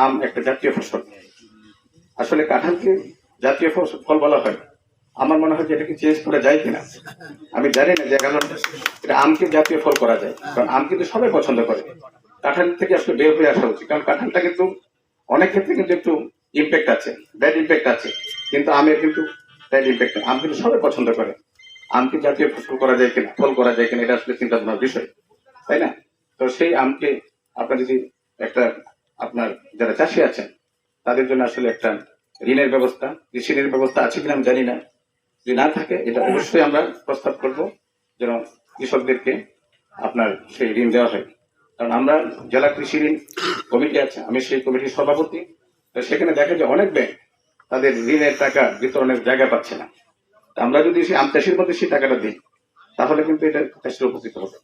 আম একটা জাতীয় ফসল। আসলে কাঁঠালকে জাতীয় ফল বলা হয়, আমার মনে হয় যে এটাকে চেঞ্জ করা যায় কিনা। আমি জানি না যে কারণ এটা আমকে জাতীয় ফল করা যায়, কারণ আম কিন্তু সবাই পছন্দ করে। কাঁঠাল থেকে আসলে বের হয়ে আসা উচিত, কারণ কাঁঠালটা কিন্তু অনেক ক্ষেত্রে কিন্তু একটু ইম্প্যাক্ট আছে, ব্যাড ইম্প্যাক্ট আছে, কিন্তু আমের কিন্তু ব্যাড ইম্প্যাক্ট। আম কিন্তু সবাই পছন্দ করে। আমকে জাতীয় ফসল করা যায় কিনা, ফল করা যায় কিনা, এটা আসলে চিন্তা ভাবনার বিষয়, তাই না? তো সেই আমকে আপনার যদি একটা, আপনার যারা চাষি আছেন তাদের জন্য আসলে একটা ঋণের ব্যবস্থা, কৃষি ঋণের ব্যবস্থা আছে কিনা আমি জানি না। যদি না থাকে, এটা অবশ্যই আমরা প্রস্তাব করব যেন কৃষকদেরকে আপনার সেই ঋণ দেওয়া হয়। কারণ আমরা জেলা কৃষি ঋণ কমিটি আছে, আমি সেই কমিটির সভাপতি। তো সেখানে দেখা যায় অনেক ব্যাংক তাদের ঋণের টাকা বিতরণের জায়গা পাচ্ছে না। আমরা যদি সেই আম চাষির মধ্যে সেই টাকাটা দিই, তাহলে কিন্তু এটা চাষির উপকৃত হবে।